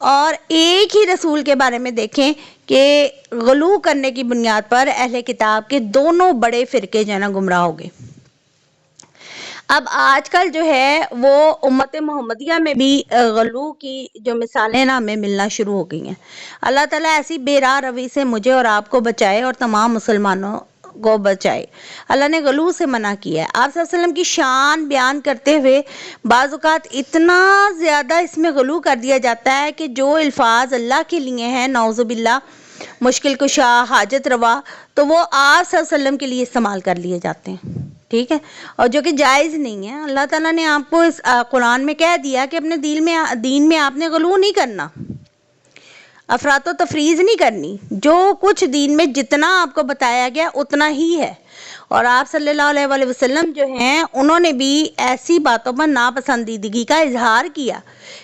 اور ایک ہی رسول کے بارے میں دیکھیں کہ غلو کرنے کی بنیاد پر اہل کتاب کے دونوں بڑے فرقے جو ہے نا گمراہ ہو گئے۔ اب آج کل جو ہے وہ امت محمدیہ میں بھی غلو کی جو مثالیں نا ہمیں ملنا شروع ہو گئی ہیں۔ اللہ تعالیٰ ایسی بے راہ روی سے مجھے اور آپ کو بچائے اور تمام مسلمانوں کو بچائے۔ اللہ نے غلو سے منع کیا ہے۔ آپ صلی اللہ علیہ وسلم کی شان بیان کرتے ہوئے بعض اوقات اتنا زیادہ اس میں غلو کر دیا جاتا ہے کہ جو الفاظ اللہ کے لیے ہیں نعوذ باللہ مشکل کشا، حاجت روا، تو وہ آپ صلی اللہ علیہ وسلم کے لیے استعمال کر لیے جاتے ہیں، ٹھیک ہے، اور جو کہ جائز نہیں ہے۔ اللہ تعالیٰ نے آپ کو اس قرآن میں کہہ دیا کہ اپنے دین میں آپ نے غلو نہیں کرنا، افراط و تفریط نہیں کرنی، جو کچھ دین میں جتنا آپ کو بتایا گیا اتنا ہی ہے۔ اور آپ صلی اللہ علیہ وآلہ وسلم جو ہیں انہوں نے بھی ایسی باتوں پر ناپسندیدگی کا اظہار کیا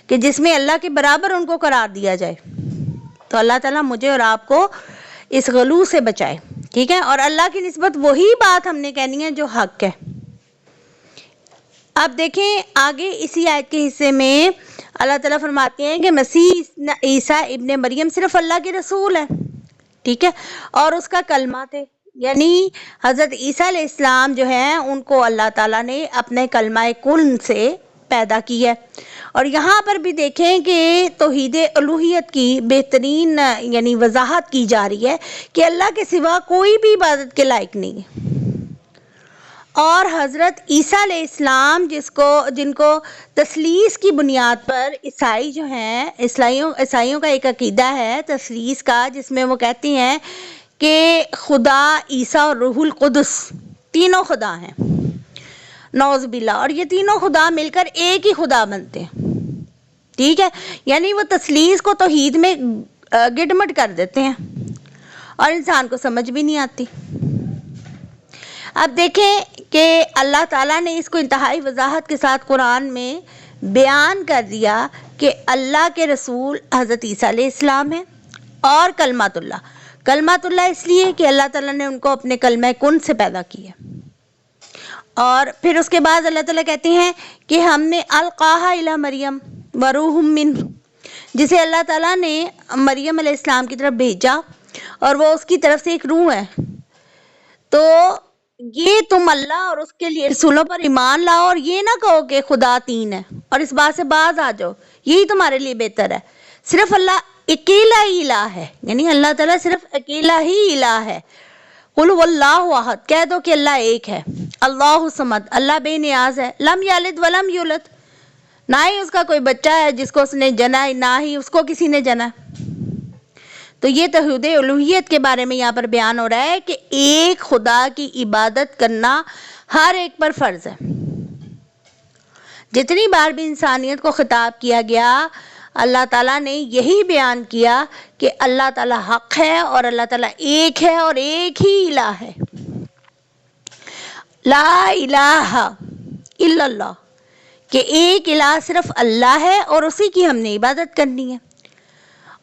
کہ جس میں اللہ کے برابر ان کو قرار دیا جائے۔ تو اللہ تعالیٰ مجھے اور آپ کو اس غلو سے بچائے، ٹھیک ہے، اور اللہ کی نسبت وہی بات ہم نے کہنی ہے جو حق ہے۔ اب دیکھیں آگے اسی آیت کے حصے میں اللہ تعالیٰ فرماتے ہیں کہ مسیح عیسیٰ ابن مریم صرف اللہ کے رسول ہے، ٹھیک ہے، اور اس کا کلمہ تھے، یعنی حضرت عیسیٰ علیہ السلام جو ہیں ان کو اللہ تعالیٰ نے اپنے کلمہ کن سے پیدا کی ہے۔ اور یہاں پر بھی دیکھیں کہ توحید الوہیت کی بہترین یعنی وضاحت کی جا رہی ہے کہ اللہ کے سوا کوئی بھی عبادت کے لائق نہیں ہے۔ اور حضرت عیسیٰ علیہ السلام جن کو تثلیث کی بنیاد پر عیسائی جو ہیں عیسائیوں کا ایک عقیدہ ہے تثلیث کا، جس میں وہ کہتی ہیں کہ خدا، عیسیٰ اور روح القدس تینوں خدا ہیں، نعوذ باللہ، اور یہ تینوں خدا مل کر ایک ہی خدا بنتے ہیں، ٹھیک ہے، یعنی وہ تثلیث کو توحید میں گڈمٹ کر دیتے ہیں اور انسان کو سمجھ بھی نہیں آتی۔ اب دیکھیں کہ اللہ تعالیٰ نے اس کو انتہائی وضاحت کے ساتھ قرآن میں بیان کر دیا کہ اللہ کے رسول حضرت عیسیٰ علیہ السلام ہیں اور کلمات اللہ اس لیے کہ اللہ تعالیٰ نے ان کو اپنے کلمہ کن سے پیدا کیا۔ اور پھر اس کے بعد اللہ تعالیٰ کہتے ہیں کہ ہم نے القاہا الی مریم وروح منہ، جسے اللہ تعالیٰ نے مریم علیہ السلام کی طرف بھیجا اور وہ اس کی طرف سے ایک روح ہے۔ تو یہ تم اللہ اور اس کے لیے رسولوں پر ایمان لاؤ اور یہ نہ کہو کہ خدا تین ہے اور اس بات سے باز آ جاؤ، یہی تمہارے لیے بہتر ہے۔ صرف اللہ اکیلا ہی الہ ہے، یعنی اللہ تعالیٰ صرف اکیلا ہی الہ ہے۔ قل هو اللہ احد، کہہ دو کہ اللہ ایک ہے، اللہ صمد، اللہ بے نیاز ہے، لم یلد ولم یولد، نہ ہی اس کا کوئی بچہ ہے جس کو اس نے جنا، نہ ہی اس کو کسی نے جنا۔ تو یہ توحید الوہیت کے بارے میں یہاں پر بیان ہو رہا ہے کہ ایک خدا کی عبادت کرنا ہر ایک پر فرض ہے۔ جتنی بار بھی انسانیت کو خطاب کیا گیا اللہ تعالیٰ نے یہی بیان کیا کہ اللہ تعالیٰ حق ہے اور اللہ تعالیٰ ایک ہے اور ایک ہی الہ ہے، لا الہ الا اللہ، کہ ایک الہ صرف اللہ ہے اور اسی کی ہم نے عبادت کرنی ہے۔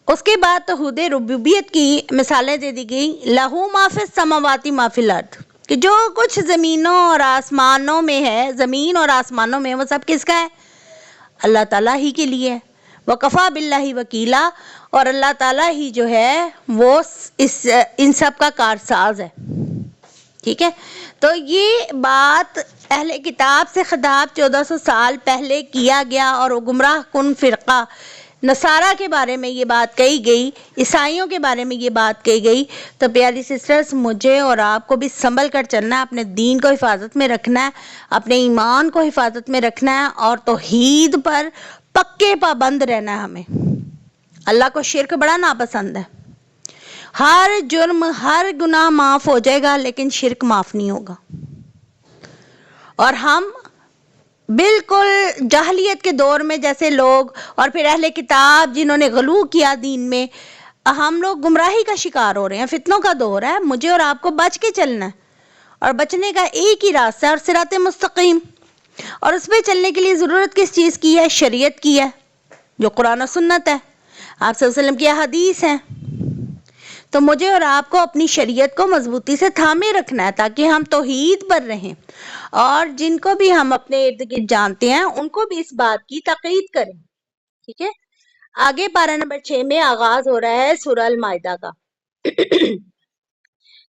اس کے بعد توحید ربوبیت کی مثالیں دے دی گئی، لہو ما فی السماوات ما فی الارض، کہ جو کچھ زمینوں اور آسمانوں میں ہے، زمین اور آسمانوں میں، وہ سب کس کا ہے؟ اللہ تعالیٰ ہی کے لیے ہے۔ وکفیٰ باللہ وکیلا، اور اللہ تعالیٰ ہی جو ہے وہ ان سب کا کارساز ہے، ٹھیک ہے۔ تو یہ بات اہل کتاب سے خطاب 1400 سال پہلے کیا گیا اور وہ گمراہ کن فرقہ نصارہ کے بارے میں یہ بات کہی گئی، عیسائیوں کے بارے میں یہ بات کہی گئی۔ تو پیاری سسٹرز، مجھے اور آپ کو بھی سنبھل کر چلنا ہے، اپنے دین کو حفاظت میں رکھنا ہے، اپنے ایمان کو حفاظت میں رکھنا ہے اور توحید پر پکے پابند رہنا ہے ہمیں۔ اللہ کو شرک بڑا ناپسند ہے۔ ہر جرم، ہر گناہ معاف ہو جائے گا لیکن شرک معاف نہیں ہوگا۔ اور ہم بالکل جاہلیت کے دور میں جیسے لوگ اور پھر اہل کتاب جنہوں نے غلو کیا دین میں، ہم لوگ گمراہی کا شکار ہو رہے ہیں، فتنوں کا دور ہے۔ مجھے اور آپ کو بچ کے چلنا ہے اور بچنے کا ایک ہی راستہ ہے اور صراط مستقیم، اور اس پہ چلنے کے لیے ضرورت کس چیز کی ہے؟ شریعت کی ہے، جو قرآن و سنت ہے، آپ صلی اللہ علیہ وسلم کی احادیث ہیں۔ تو مجھے اور آپ کو اپنی شریعت کو مضبوطی سے تھامے رکھنا ہے تاکہ ہم توحید پر رہیں، اور جن کو بھی ہم اپنے ارد گرد جانتے ہیں ان کو بھی اس بات کی تاکید کریں، ٹھیک ہے۔ آگے پارہ نمبر 6 میں آغاز ہو رہا ہے سورہ المائدہ کا۔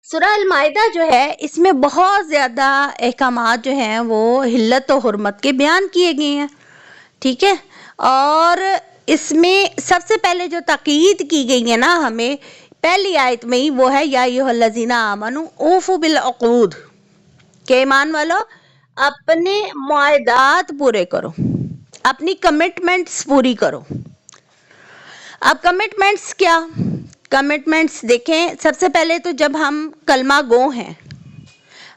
سورہ المائدہ جو ہے اس میں بہت زیادہ احکامات جو ہیں وہ حلت و حرمت کے بیان کیے گئے ہیں، ٹھیک ہے۔ اور اس میں سب سے پہلے جو تاکید کی گئی ہے نا ہمیں پہلی آیت میں ہی، وہ ہے یا ایھا الذین آمنوا اوفوا بالعقود، کہ ایمان والو اپنے معاہدات پورے کرو، اپنی کمٹمنٹس پوری کرو۔ اب کمٹمنٹس کیا؟ کمٹمنٹس دیکھیں، سب سے پہلے تو جب ہم کلمہ گو ہیں،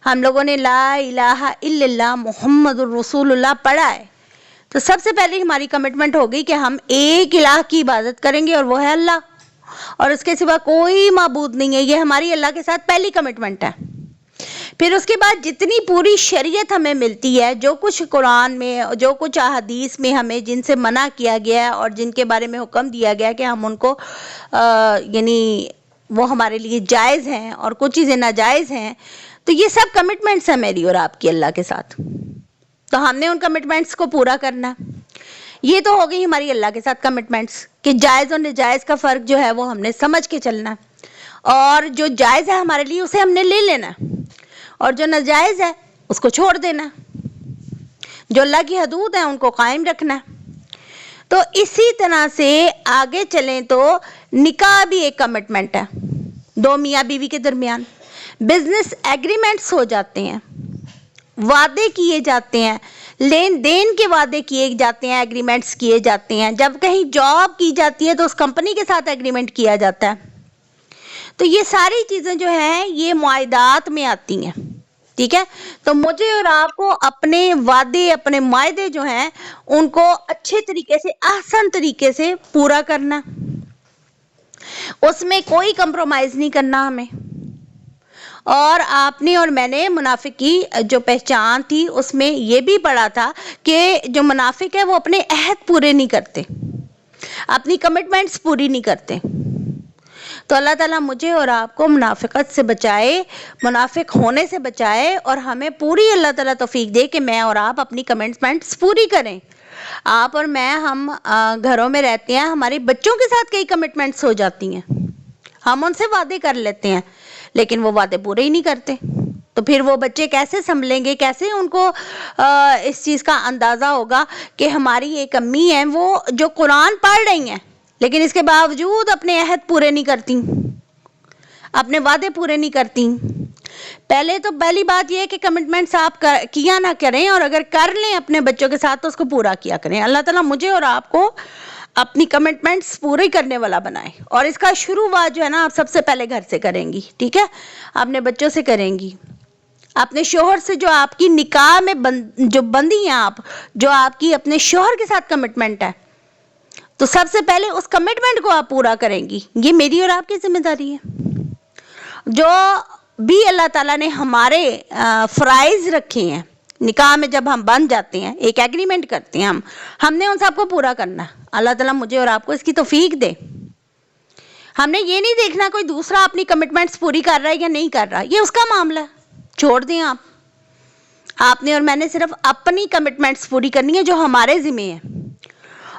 ہم لوگوں نے لا الہ الا اللہ محمد الرسول اللہ پڑھا ہے، تو سب سے پہلے ہماری کمٹمنٹ ہوگی کہ ہم ایک الہ کی عبادت کریں گے اور وہ ہے اللہ، اور اس کے سوا کوئی معبود نہیں ہے۔ یہ ہماری اللہ کے ساتھ پہلی کمٹمنٹ ہے۔ پھر اس کے بعد جتنی پوری شریعت ہمیں ملتی ہے، جو کچھ قرآن میں، جو کچھ احادیث میں ہمیں جن سے منع کیا گیا ہے اور جن کے بارے میں حکم دیا گیا کہ ہم ان کو یعنی وہ ہمارے لیے جائز ہیں اور کچھ چیزیں ناجائز ہیں، تو یہ سب کمٹمنٹس ہیں میری اور آپ کی اللہ کے ساتھ، تو ہم نے ان کمٹمنٹس کو پورا کرنا ہے۔ یہ تو ہو گئی ہماری اللہ کے ساتھ کمٹمنٹس کہ جائز اور ناجائز کا فرق جو ہے وہ ہم نے سمجھ کے چلنا ہے، اور جو جائز ہے ہمارے لیے اسے ہم نے لے لینا ہے، اور جو ناجائز ہے اس کو چھوڑ دینا ہے، جو اللہ کی حدود ہیں ان کو قائم رکھنا ہے۔ تو اسی طرح سے آگے چلیں تو نکاح بھی ایک کمٹمنٹ ہے، دو میاں بیوی کے درمیان بزنس ایگریمنٹس ہو جاتے ہیں، وعدے کیے جاتے ہیں، لین دین کے وعدے کیے جاتے ہیں، ایگریمنٹس کیے جاتے ہیں، جب کہیں جاب کی جاتی ہے تو اس کمپنی کے ساتھ ایگریمنٹ کیا جاتا ہے۔ تو یہ ساری چیزیں جو ہیں یہ معاہدات میں آتی ہیں، ٹھیک ہے۔ تو مجھے اور آپ کو اپنے وعدے، اپنے معاہدے جو ہیں ان کو اچھے طریقے سے، احسن طریقے سے پورا کرنا، اس میں کوئی کمپرومائز نہیں کرنا ہمیں۔ اور آپ نے اور میں نے منافق کی جو پہچان تھی اس میں یہ بھی پڑھا تھا کہ جو منافق ہے وہ اپنے عہد پورے نہیں کرتے، اپنی کمٹمنٹس پوری نہیں کرتے۔ تو اللہ تعالیٰ مجھے اور آپ کو منافقت سے بچائے، منافق ہونے سے بچائے، اور ہمیں پوری اللہ تعالیٰ توفیق دے کہ میں اور آپ اپنی کمٹمنٹس پوری کریں۔ آپ اور میں، ہم گھروں میں رہتے ہیں، ہمارے بچوں کے ساتھ کئی کمٹمنٹس ہو جاتی ہیں، ہم ان سے وعدے کر لیتے ہیں لیکن وہ وعدے پورے ہی نہیں کرتے، تو پھر وہ بچے کیسے سنبھلیں گے، کیسے ان کو اس چیز کا اندازہ ہوگا کہ ہماری ایک امی ہیں وہ جو قرآن پڑھ رہی ہیں لیکن اس کے باوجود اپنے عہد پورے نہیں کرتی، اپنے وعدے پورے نہیں کرتی۔ پہلے تو پہلی بات یہ ہے کہ کمٹمنٹس آپ کیا نہ کریں، اور اگر کر لیں اپنے بچوں کے ساتھ تو اس کو پورا کیا کریں۔ اللہ تعالیٰ مجھے اور آپ کو اپنی کمٹمنٹس پورے کرنے والا بنائے، اور اس کا شروعات جو ہے نا آپ سب سے پہلے گھر سے کریں گی، ٹھیک ہے، اپنے بچوں سے کریں گی، اپنے شوہر سے، جو آپ کی نکاح میں جو بندی ہیں آپ، جو آپ کی اپنے شوہر کے ساتھ کمٹمنٹ ہے، تو سب سے پہلے اس کمٹمنٹ کو آپ پورا کریں گی۔ یہ میری اور آپ کی ذمہ داری ہے۔ جو بھی اللہ تعالیٰ نے ہمارے فرائض رکھے ہیں نکاح میں، جب ہم بن جاتے ہیں، ایک ایگریمنٹ کرتے ہیں، ہم نے ان سب کو پورا کرنا ہے۔ اللہ تعالیٰ مجھے اور آپ کو اس کی توفیق دے۔ ہم نے یہ نہیں دیکھنا کوئی دوسرا اپنی کمٹمنٹس پوری کر رہا ہے یا نہیں کر رہا، یہ اس کا معاملہ ہے، چھوڑ دیں آپ نے اور میں نے صرف اپنی کمٹمنٹس پوری کرنی ہے جو ہمارے ذمہ ہیں۔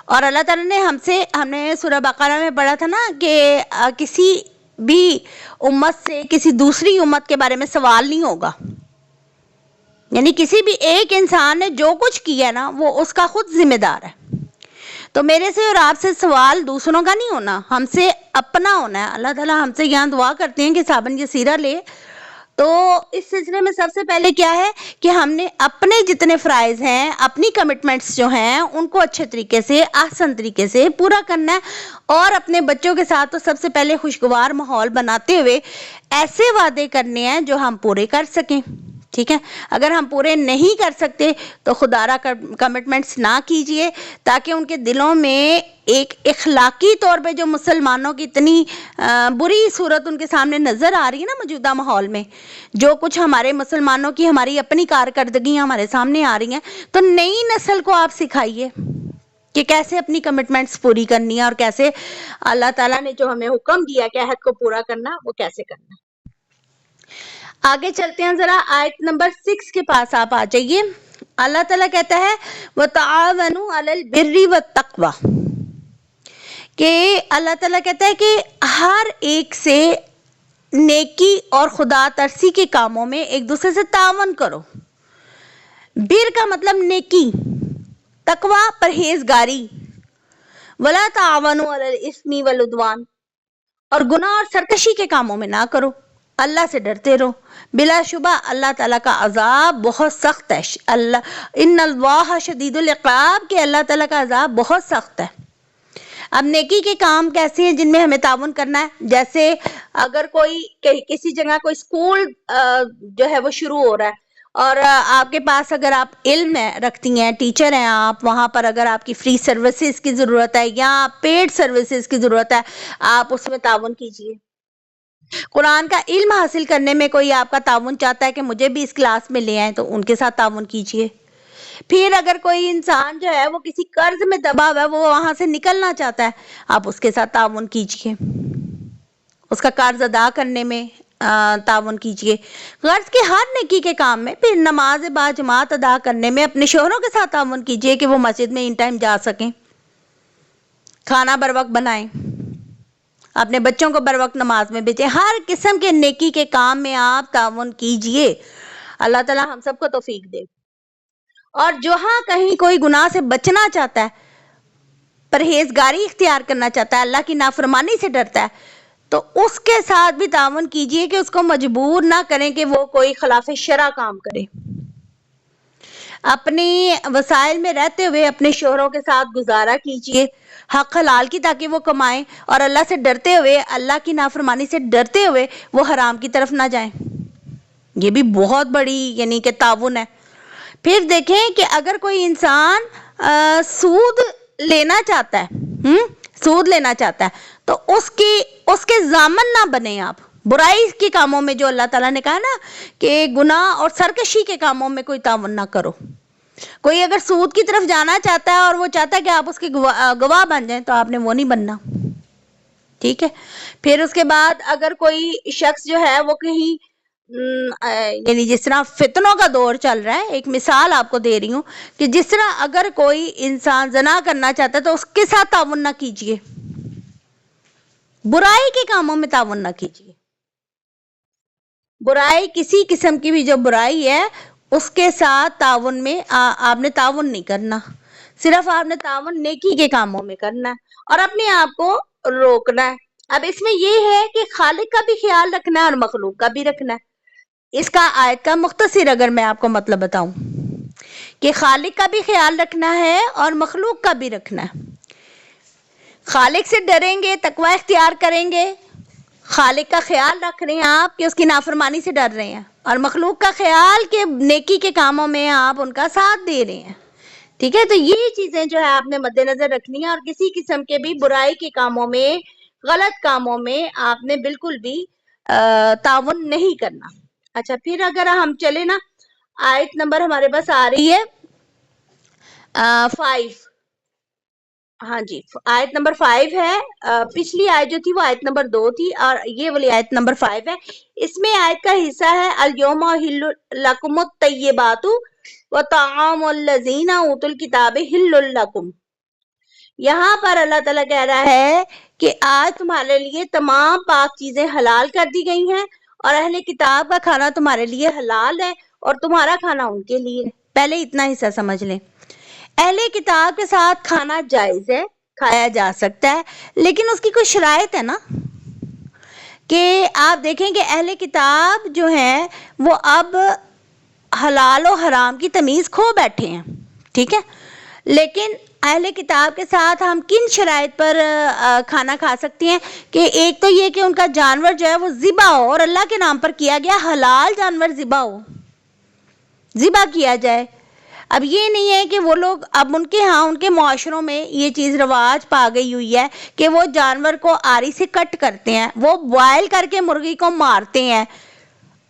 اور اللہ تعالیٰ نے ہم نے سورہ بقرہ میں پڑھا تھا نا کہ کسی بھی امت سے کسی دوسری امت کے بارے میں سوال نہیں ہوگا، یعنی کسی بھی ایک انسان نے جو کچھ کیا نا وہ اس کا خود ذمہ دار ہے۔ تو میرے سے اور آپ سے سوال دوسروں کا نہیں ہونا، ہم سے اپنا ہونا ہے۔ اللہ تعالیٰ ہم سے یہاں دعا کرتے ہیں کہ صابن یسیرہ لے، تو اس سلسلے میں سب سے پہلے کیا ہے کہ ہم نے اپنے جتنے فرائض ہیں، اپنی کمٹمنٹس جو ہیں ان کو اچھے طریقے سے، احسن طریقے سے پورا کرنا ہے، اور اپنے بچوں کے ساتھ تو سب سے پہلے خوشگوار ماحول بناتے ہوئے ایسے وعدے کرنے ہیں جو ہم پورے کر سکیں، ٹھیک ہے۔ اگر ہم پورے نہیں کر سکتے تو خدارہ کمٹمنٹس نہ کیجئے، تاکہ ان کے دلوں میں ایک اخلاقی طور پہ جو مسلمانوں کی اتنی بری صورت ان کے سامنے نظر آ رہی ہے نا موجودہ ماحول میں، جو کچھ ہمارے مسلمانوں کی ہماری اپنی کارکردگیاں ہمارے سامنے آ رہی ہیں، تو نئی نسل کو آپ سکھائیے کہ کیسے اپنی کمٹمنٹس پوری کرنی ہے، اور کیسے اللہ تعالیٰ نے جو ہمیں حکم دیا کہ عہد کو پورا کرنا، وہ کیسے کرنا۔ آگے چلتے ہیں، ذرا آیت نمبر 6 کے پاس آپ آ جائیے۔ اللہ تعالیٰ کہتا ہے وَتَعَاوَنُوا عَلَى الْبِرِّ وَالتَّقْوَى، کہ اللہ تعالیٰ کہتا ہے کہ ہر ایک سے نیکی اور خدا ترسی کے کاموں میں ایک دوسرے سے تعاون کرو. بر کا مطلب نیکی، تقوی، پرہیزگاری. ولا تعاونوا علی الاثم والعدوان، اور گناہ اور سرکشی کے کاموں میں نہ کرو، اللہ سے ڈرتے رہو. بلا شبہ اللہ تعالیٰ کا عذاب بہت سخت ہے. ان اللہ شدید العقاب، کہ اللہ تعالیٰ کا عذاب بہت سخت ہے. اب نیکی کے کام کیسے ہیں جن میں ہمیں تعاون کرنا ہے؟ جیسے اگر کوئی کسی جگہ کوئی اسکول جو ہے وہ شروع ہو رہا ہے، اور آپ کے پاس اگر آپ علم رکھتی ہیں، ٹیچر ہیں آپ، وہاں پر اگر آپ کی فری سروسز کی ضرورت ہے یا پیڈ سروسز کی ضرورت ہے، آپ اس میں تعاون کیجئے. قرآن کا علم حاصل کرنے میں کوئی آپ کا تعاون چاہتا ہے کہ مجھے بھی اس کلاس میں لے آئیں، تو ان کے ساتھ تعاون کیجئے. پھر اگر کوئی انسان جو ہے وہ کسی قرض میں دبا ہوا ہے، وہ وہاں سے نکلنا چاہتا ہے، آپ اس کے ساتھ تعاون کیجئے، اس کا قرض ادا کرنے میں تعاون کیجئے. غرض کے ہر نیکی کے کام میں، پھر نماز با جماعت ادا کرنے میں اپنے شوہروں کے ساتھ تعاون کیجئے کہ وہ مسجد میں ان ٹائم جا سکیں، کھانا بر وقت بنائیں، اپنے بچوں کو بر وقت نماز میں بھیجیں. ہر قسم کے نیکی کے کام میں آپ تعاون کیجئے. اللہ تعالی ہم سب کو توفیق دے. اور جہاں کہیں کوئی گناہ سے بچنا چاہتا ہے، پرہیزگاری اختیار کرنا چاہتا ہے، اللہ کی نافرمانی سے ڈرتا ہے، تو اس کے ساتھ بھی تعاون کیجئے کہ اس کو مجبور نہ کریں کہ وہ کوئی خلاف شرع کام کرے. اپنے وسائل میں رہتے ہوئے اپنے شوہروں کے ساتھ گزارا کیجئے، حق حلال کی، تاکہ وہ کمائیں، اور اللہ سے ڈرتے ہوئے، اللہ کی نافرمانی سے ڈرتے ہوئے وہ حرام کی طرف نہ جائیں. یہ بھی بہت بڑی یعنی کہ تعاون ہے. پھر دیکھیں کہ اگر کوئی انسان سود لینا چاہتا ہے، سود لینا چاہتا ہے، تو اس کے ضامن نہ بنے آپ. برائی کے کاموں میں جو اللہ تعالیٰ نے کہا نا کہ گناہ اور سرکشی کے کاموں میں کوئی تعاون نہ کرو. کوئی اگر سود کی طرف جانا چاہتا ہے اور وہ چاہتا ہے کہ آپ اس کے گواہ بن جائیں، تو آپ نے وہ نہیں بننا. ٹھیک ہے. پھر اس کے بعد اگر کوئی شخص جو ہے وہ کہیں یعنی جس طرح فتنوں کا دور چل رہا ہے، ایک مثال آپ کو دے رہی ہوں کہ جس طرح اگر کوئی انسان زنا کرنا چاہتا ہے تو اس کے ساتھ تعاون نہ کیجیے، برائی کے کاموں میں تعاون نہ کیجیے. برائی کسی قسم کی بھی جو برائی ہے اس کے ساتھ تعاون میں آپ نے تعاون نہیں کرنا. صرف آپ نے تعاون نیکی کے کاموں میں کرنا ہے اور اپنے آپ کو روکنا ہے. اب اس میں یہ ہے کہ خالق کا بھی خیال رکھنا ہے اور مخلوق کا بھی رکھنا ہے. اس کا آیت کا مختصر اگر میں آپ کو مطلب بتاؤں کہ خالق کا بھی خیال رکھنا ہے اور مخلوق کا بھی رکھنا ہے. خالق سے ڈریں گے، تقوی اختیار کریں گے، خالق کا خیال رکھ رہے ہیں آپ کہ اس کی نافرمانی سے ڈر رہے ہیں، اور مخلوق کا خیال کہ نیکی کے کاموں میں آپ ان کا ساتھ دے رہے ہیں. ٹھیک ہے. تو یہ چیزیں جو ہے آپ نے مد نظر رکھنی ہے، اور کسی قسم کے بھی برائی کے کاموں میں، غلط کاموں میں آپ نے بالکل بھی تعاون نہیں کرنا. اچھا، پھر اگر ہم چلے نا، آیت نمبر ہمارے پاس آ رہی ہے 5. ہاں جی، آیت نمبر 5 ہے. پچھلی آیت جو تھی وہ آیت نمبر 2 تھی، اور یہ والی آیت نمبر 5 ہے. اس میں آیت کا حصہ ہے الیوم احل لکم الطیبات وطعام الذین اوتوا الکتاب حل لکم. یہاں پر اللہ تعالیٰ کہہ رہا ہے کہ آج تمہارے لیے تمام پاک چیزیں حلال کر دی گئی ہیں، اور اہل کتاب کا کھانا تمہارے لیے حلال ہے اور تمہارا کھانا ان کے لیے. پہلے اتنا حصہ سمجھ لیں. اہل کتاب کے ساتھ کھانا جائز ہے، کھایا جا سکتا ہے، لیکن اس کی کوئی شرائط ہے نا، کہ آپ دیکھیں کہ اہل کتاب جو ہیں وہ اب حلال و حرام کی تمیز کھو بیٹھے ہیں. ٹھیک ہے. لیکن اہل کتاب کے ساتھ ہم کن شرائط پر کھانا کھا سکتے ہیں؟ کہ ایک تو یہ کہ ان کا جانور جو ہے وہ ذبح ہو، اور اللہ کے نام پر کیا گیا حلال جانور ذبح ہو، ذبح کیا جائے. اب یہ نہیں ہے کہ وہ لوگ، اب ان کے ہاں ان کے معاشروں میں یہ چیز رواج پا گئی ہوئی ہے کہ وہ جانور کو آری سے کٹ کرتے ہیں، وہ بوائل کر کے مرغی کو مارتے ہیں،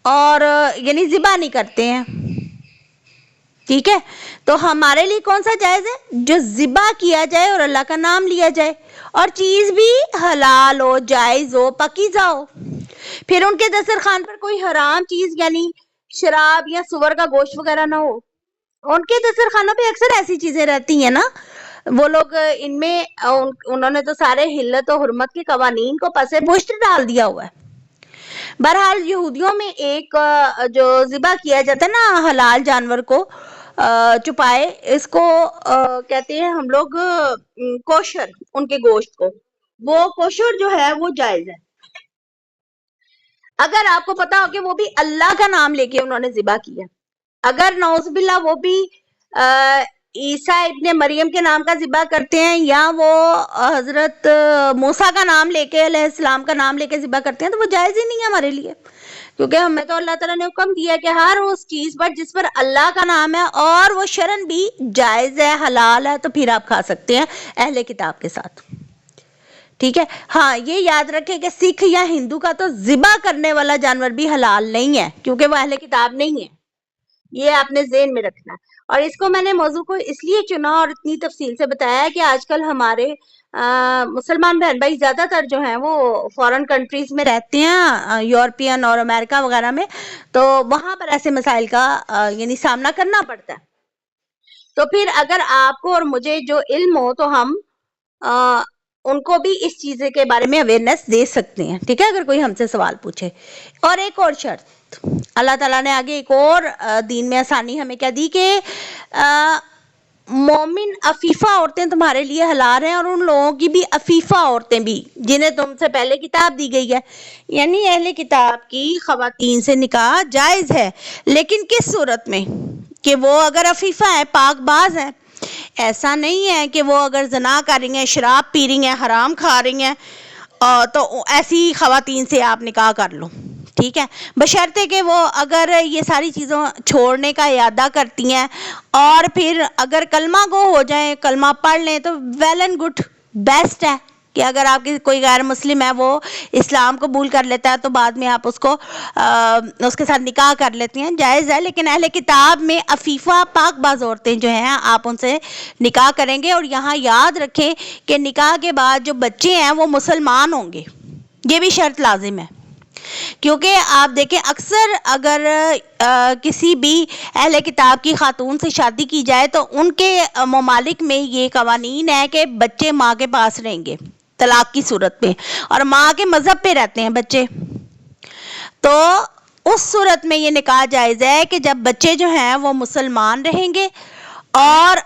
اور یعنی ذبح نہیں کرتے ہیں. ٹھیک ہے. تو ہمارے لیے کون سا جائز ہے؟ جو ذبح کیا جائے اور اللہ کا نام لیا جائے، اور چیز بھی حلال ہو، جائز ہو، پاکیزہ ہو. پھر ان کے دسترخوان پر کوئی حرام چیز یعنی شراب یا سور کا گوشت وغیرہ نہ ہو. ان کے دسترخوانوں پہ اکثر ایسی چیزیں رہتی ہیں نا وہ لوگ ان میں انہوں نے تو سارے حلت و حرمت کے قوانین کو پس پشت ڈال دیا ہوا ہے. بہرحال یہودیوں میں ایک جو ذبح کیا جاتا ہے نا حلال جانور کو چھپائے، اس کو کہتے ہیں ہم لوگ کوشر، ان کے گوشت کو، وہ کوشر جو ہے وہ جائز ہے. اگر آپ کو پتا ہو کہ وہ بھی اللہ کا نام لے کے انہوں نے ذبح کیا، اگر نعوذ باللہ وہ بھی عیسیٰ ابن مریم کے نام کا ذبح کرتے ہیں یا وہ حضرت موسیٰ کا نام لے کے علیہ السلام کا نام لے کے ذبح کرتے ہیں تو وہ جائز ہی نہیں ہے ہمارے لیے، کیونکہ ہمیں تو اللہ تعالیٰ نے حکم دیا ہے کہ ہر اس چیز پر جس پر اللہ کا نام ہے اور وہ شرعاً بھی جائز ہے، حلال ہے، تو پھر آپ کھا سکتے ہیں اہل کتاب کے ساتھ. ٹھیک ہے. ہاں یہ یاد رکھیں کہ سکھ یا ہندو کا تو ذبح کرنے والا جانور بھی حلال نہیں ہے، کیونکہ وہ اہل کتاب نہیں ہے. یہ آپ نے ذہن میں رکھنا ہے. اور اس کو میں نے موضوع کو اس لیے چنا اور اتنی تفصیل سے بتایا ہے کہ آج کل ہمارے مسلمان بہن بھائی زیادہ تر جو ہیں وہ فورن کنٹریز میں رہتے ہیں، یورپین اور امریکہ وغیرہ میں، تو وہاں پر ایسے مسائل کا یعنی سامنا کرنا پڑتا ہے. تو پھر اگر آپ کو اور مجھے جو علم ہو تو ہم ان کو بھی اس چیز کے بارے میں اویئرنیس دے سکتے ہیں. ٹھیک ہے، اگر کوئی ہم سے سوال پوچھے. اور ایک اور شرط اللہ تعالیٰ نے آگے ایک اور دین میں آسانی ہمیں کیا دی کہ مومن عفیفہ عورتیں تمہارے لیے حلال ہیں، اور ان لوگوں کی بھی عفیفہ عورتیں بھی جنہیں تم سے پہلے کتاب دی گئی ہے. یعنی اہل کتاب کی خواتین سے نکاح جائز ہے، لیکن کس صورت میں؟ کہ وہ اگر عفیفہ ہے، پاک باز ہے. ایسا نہیں ہے کہ وہ اگر زنا کر رہی ہیں، شراب پی رہی ہیں، حرام کھا رہی ہیں تو ایسی خواتین سے آپ نکاح کر لو. ٹھیک ہے، بشرطے کہ وہ اگر یہ ساری چیزوں چھوڑنے کا ارادہ کرتی ہیں اور پھر اگر کلمہ گو ہو جائیں، کلمہ پڑھ لیں تو ویل اینڈ گڈ، بیسٹ ہے. کہ اگر آپ کی کوئی غیر مسلم ہے وہ اسلام قبول کر لیتا ہے تو بعد میں آپ اس کے ساتھ نکاح کر لیتی ہیں، جائز ہے. لیکن اہل کتاب میں عفیفہ پاک باز عورتیں جو ہیں آپ ان سے نکاح کریں گے. اور یہاں یاد رکھیں کہ نکاح کے بعد جو بچے ہیں وہ مسلمان ہوں گے، یہ بھی شرط لازم ہے. کیونکہ آپ دیکھیں اکثر اگر کسی بھی اہل کتاب کی خاتون سے شادی کی جائے تو ان کے ممالک میں یہ قوانین ہے کہ بچے ماں کے پاس رہیں گے طلاق کی صورت میں، اور ماں کے مذہب پہ رہتے ہیں بچے. تو اس صورت میں یہ نکاح جائز ہے کہ جب بچے جو ہیں وہ مسلمان رہیں گے اور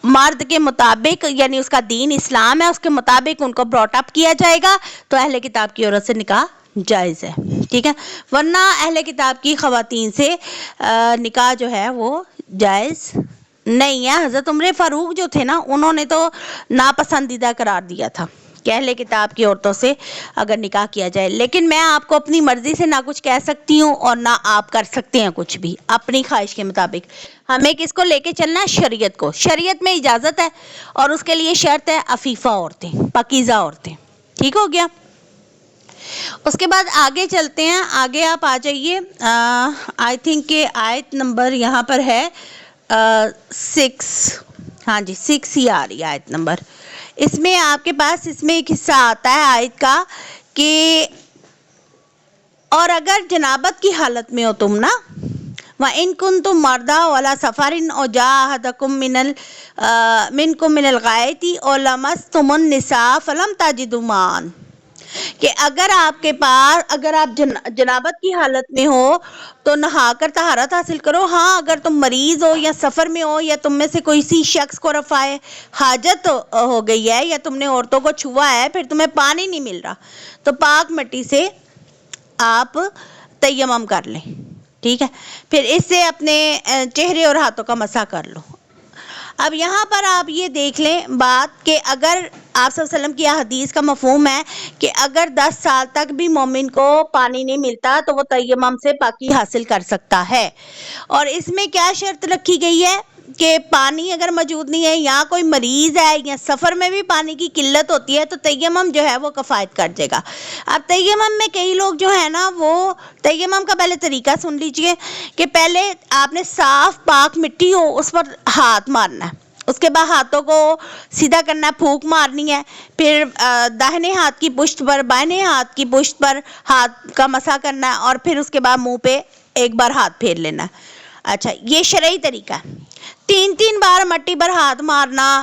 مرد کے مطابق، یعنی اس کا دین اسلام ہے، اس کے مطابق ان کو براٹ اپ کیا جائے گا تو اہل کتاب کی عورت سے نکاح جائز ہے. ٹھیک ہے، ورنہ اہل کتاب کی خواتین سے نکاح جو ہے وہ جائز نہیں ہے. حضرت عمر فاروق جو تھے نا، انہوں نے تو ناپسندیدہ قرار دیا تھا کہ اہل کتاب کی عورتوں سے اگر نکاح کیا جائے. لیکن میں آپ کو اپنی مرضی سے نہ کچھ کہہ سکتی ہوں اور نہ آپ کر سکتے ہیں کچھ بھی اپنی خواہش کے مطابق. ہمیں کس کو لے کے چلنا ہے؟ شریعت کو. شریعت میں اجازت ہے اور اس کے لیے شرط ہے عفیفہ عورتیں، پاکیزہ عورتیں. ٹھیک ہو گیا. اس کے بعد آگے چلتے ہیں. آگے آپ آ جائیے، آئی تھنک کہ آیت نمبر یہاں پر ہے 6. ہاں جی 6 ہی آ رہی ہے آیت نمبر. اس میں آپ کے پاس اس میں ایک حصہ آتا ہے آیت کا کہ اور اگر جنابت کی حالت میں ہو تم نا، وَإِن كُنتُم مَرْضَىٰ وَعَلَىٰ سَفَرٍ أَوْ جَاءَ أَحَدُكُم مِّنكُم مِّنَ الْغَائِطِ أَوْ لَمَسْتُمُ النِّسَاءَ فَلَمْ تَجِدُوا مَاءً، کہ اگر آپ کے پاس اگر آپ جنابت کی حالت میں ہو تو نہا کر طہارت حاصل کرو. ہاں اگر تم مریض ہو یا سفر میں ہو یا تم میں سے کوئی سی شخص کو رفع حاجت ہو گئی ہے یا تم نے عورتوں کو چھوا ہے، پھر تمہیں پانی نہیں مل رہا، تو پاک مٹی سے آپ تیمم کر لیں. ٹھیک ہے، پھر اس سے اپنے چہرے اور ہاتھوں کا مسح کر لو. اب یہاں پر آپ یہ دیکھ لیں بات کہ اگر آپ صلی اللہ علیہ وسلم کی حدیث کا مفہوم ہے کہ اگر 10 سال تک بھی مومن کو پانی نہیں ملتا تو وہ تیمم سے پاکی حاصل کر سکتا ہے. اور اس میں کیا شرط رکھی گئی ہے کہ پانی اگر موجود نہیں ہے یا کوئی مریض ہے یا سفر میں بھی پانی کی قلت ہوتی ہے تو تیمم جو ہے وہ کفایت کر جائے گا. اب تیمم میں کئی لوگ جو ہے نا وہ تیمم کا پہلے طریقہ سن لیجئے کہ پہلے آپ نے صاف پاک مٹی ہو اس پر ہاتھ مارنا ہے، اس کے بعد ہاتھوں کو سیدھا کرنا ہے، پھونک مارنی ہے، پھر داہنے ہاتھ کی پشت پر بائیں ہاتھ کی پشت پر ہاتھ کا مسح کرنا ہے، اور پھر اس کے بعد منہ پہ ایک بار ہاتھ پھیر لینا ہے. اچھا، یہ شرعی طریقہ ہے. 3 بار مٹی پر ہاتھ مارنا،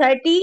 33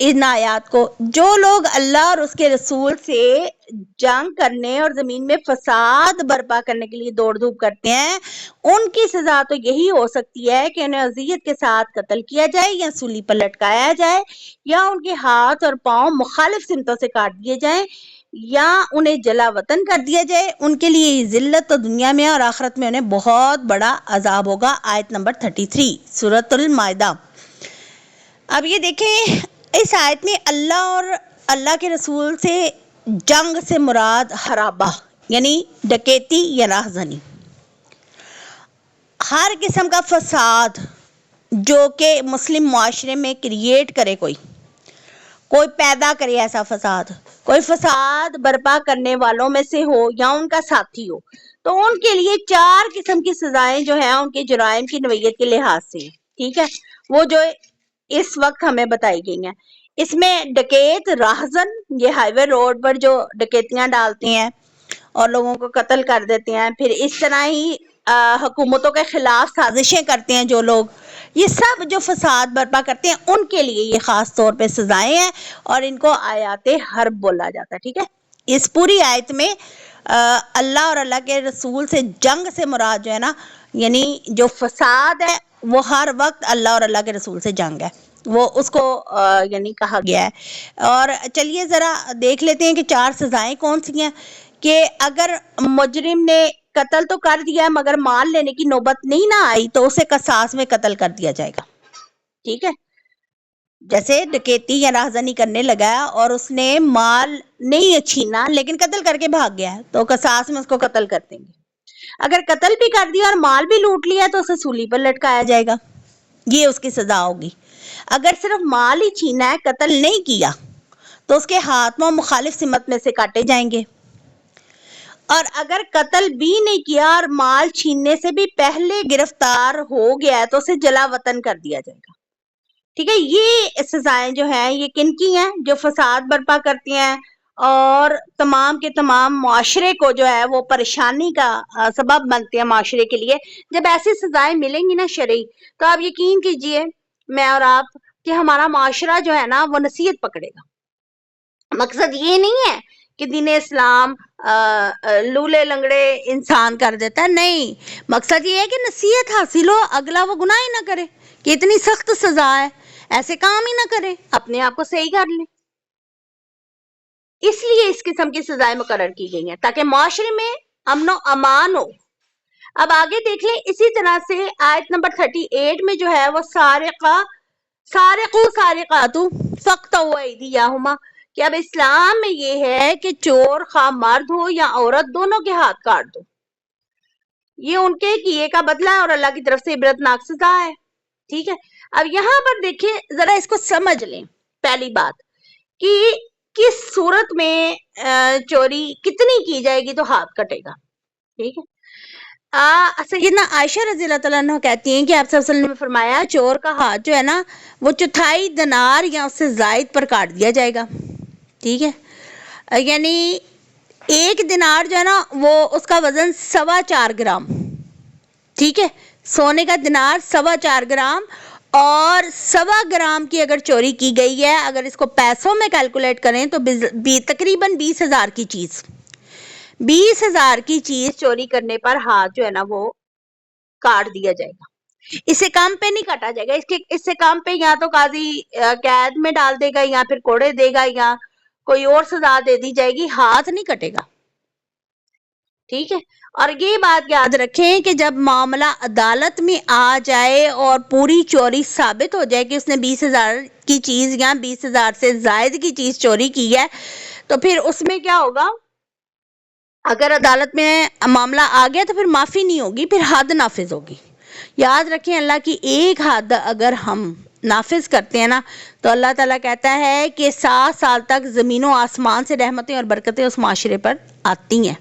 ان آیات کو، جو لوگ اللہ اور اس کے رسول سے جنگ کرنے اور زمین میں فساد برپا کرنے کے لیے دوڑ دھوپ کرتے ہیں، ان کی سزا تو یہی ہو سکتی ہے کہ انہیں اذیت کے ساتھ قتل کیا جائے یا سولی پر لٹکایا جائے، یا ان کے ہاتھ اور پاؤں مخالف سمتوں سے کاٹ دیے جائیں، یا انہیں جلا وطن کر دیا جائے۔ ان کے لیے یہ ذلت تو دنیا میں اور آخرت میں انہیں بہت بڑا عذاب ہوگا۔ آیت نمبر 33 سورۃ المائدہ۔ اب یہ دیکھیں، اس آیت میں اللہ اور اللہ کے رسول سے جنگ سے مراد حرابہ یعنی ڈکیتی یا راہزنی، ہر قسم کا فساد جو کہ مسلم معاشرے میں کریٹ کرے، کوئی پیدا کرے ایسا فساد، کوئی فساد برپا کرنے والوں میں سے ہو یا ان کا ساتھی ہو، تو ان کے لیے 4 قسم کی سزائیں جو ہیں ان کے جرائم کی نوعیت کے لحاظ سے، ٹھیک ہے، وہ جو اس وقت ہمیں بتائی گئی ہیں۔ اس میں ڈکیت، راہزن، یہ ہائی وے روڈ پر جو ڈکیتیاں ڈالتے ہیں اور لوگوں کو قتل کر دیتے ہیں، پھر اس طرح ہی حکومتوں کے خلاف سازشیں کرتے ہیں جو لوگ، یہ سب جو فساد برپا کرتے ہیں ان کے لیے یہ خاص طور پہ سزائیں ہیں، اور ان کو آیات حرب بولا جاتا ہے، ٹھیک ہے۔ اس پوری آیت میں اللہ اور اللہ کے رسول سے جنگ سے مراد جو ہے نا، یعنی جو فساد ہے وہ ہر وقت اللہ اور اللہ کے رسول سے جنگ ہے، وہ اس کو یعنی کہا گیا ہے۔ اور چلیے ذرا دیکھ لیتے ہیں کہ 4 سزائیں کون سی ہیں، کہ اگر مجرم نے قتل تو کر دیا مگر مال لینے کی نوبت نہیں نہ آئی تو اسے قصاص میں قتل کر دیا جائے گا، ٹھیک ہے۔ جیسے ڈکیتی یا راہزنی کرنے لگا اور اس نے مال نہیں چھینا لیکن قتل کر کے بھاگ گیا تو قصاص میں اس کو قتل کر دیں گے۔ اگر قتل بھی کر دیا اور مال بھی لوٹ لیا تو اسے سولی پر لٹکایا جائے گا، یہ اس کی سزا ہوگی۔ اگر صرف مال ہی چھینا ہے، قتل نہیں کیا، تو اس کے ہاتھ میں مخالف سمت میں سے کاٹے جائیں گے، اور اگر قتل بھی نہیں کیا اور مال چھیننے سے بھی پہلے گرفتار ہو گیا ہے تو اسے جلا وطن کر دیا جائے گا، ٹھیک ہے۔ یہ سزائیں جو ہیں یہ کن کی ہیں؟ جو فساد برپا کرتی ہیں اور تمام کے تمام معاشرے کو جو ہے وہ پریشانی کا سبب بنتے ہیں معاشرے کے لیے۔ جب ایسی سزائیں ملیں گی نا شرعی، تو آپ یقین کیجئے میں اور آپ کہ ہمارا معاشرہ جو ہے نا وہ نصیحت پکڑے گا۔ مقصد یہ نہیں ہے کہ دین اسلام لولے لنگڑے انسان کر دیتا ہے، نہیں، مقصد یہ ہے کہ نصیحت حاصل ہو، اگلا وہ گناہ ہی نہ کرے، کہ اتنی سخت سزا ہے، ایسے کام ہی نہ کرے، اپنے آپ کو صحیح کر لیں۔ اس لیے اس قسم کی سزائیں مقرر کی گئی ہیں تاکہ معاشرے میں امن و امان ہو۔ اب آگے دیکھ لیں، اسی طرح سے آیت نمبر 38 میں جو ہے وہ سارقو سارقاتو فقطعوا ایدیہما، کہ اب اسلام میں یہ ہے کہ چور خواہ مرد ہو یا عورت، دونوں کے ہاتھ کاٹ دو، یہ ان کے کیے کا بدلہ ہے اور اللہ کی طرف سے عبرتناک سزا ہے، ٹھیک ہے۔ اب یہاں پر دیکھیں ذرا اس کو سمجھ لیں، پہلی بات کہ کس صورت میں چوری کتنی کی جائے گی تو ہاتھ کٹے گا، ٹھیک ہے۔ سیدنا عائشہ رضی اللہ تعالیٰ عنہ کہتی ہیں کہ آپ صلی اللہ علیہ وسلم نے فرمایا چور کا ہاتھ جو ہے نا وہ 1/4 دینار یا اس سے زائد پر کاٹ دیا جائے گا، ٹھیک ہے، یعنی 1 دینار جو ہے نا وہ اس کا وزن 4.25 گرام، ٹھیک ہے، سونے کا دینار 4.25 گرام، اور 1.25 گرام کی اگر چوری کی گئی ہے، اگر اس کو پیسوں میں کیلکولیٹ کریں تو تقریباً 20,000 کی چیز، 20,000 کی چیز چوری کرنے پر ہاتھ جو ہے نا وہ کاٹ دیا جائے گا۔ اس سے کم پہ نہیں کاٹا جائے گا، اس سے کم پہ یا تو قاضی قید میں ڈال دے گا یا پھر کوڑے دے گا یا کوئی اور سزا دے دی جائے گی، ہاتھ نہیں کٹے گا، ٹھیک ہے۔ اور یہ بات یاد رکھیں کہ جب معاملہ عدالت میں آ جائے اور پوری چوری ثابت ہو جائے کہ اس نے 20,000 کی چیز یا 20,000 سے زائد کی چیز چوری کی ہے، تو پھر اس میں کیا ہوگا؟ اگر عدالت میں معاملہ آ گیا تو پھر معافی نہیں ہوگی، پھر حد نافذ ہوگی۔ یاد رکھیں اللہ کی ایک حد اگر ہم نافذ کرتے ہیں نا تو اللہ تعالیٰ کہتا ہے کہ 7 سال تک زمین و آسمان سے رحمتیں اور برکتیں اس معاشرے پر آتی ہیں۔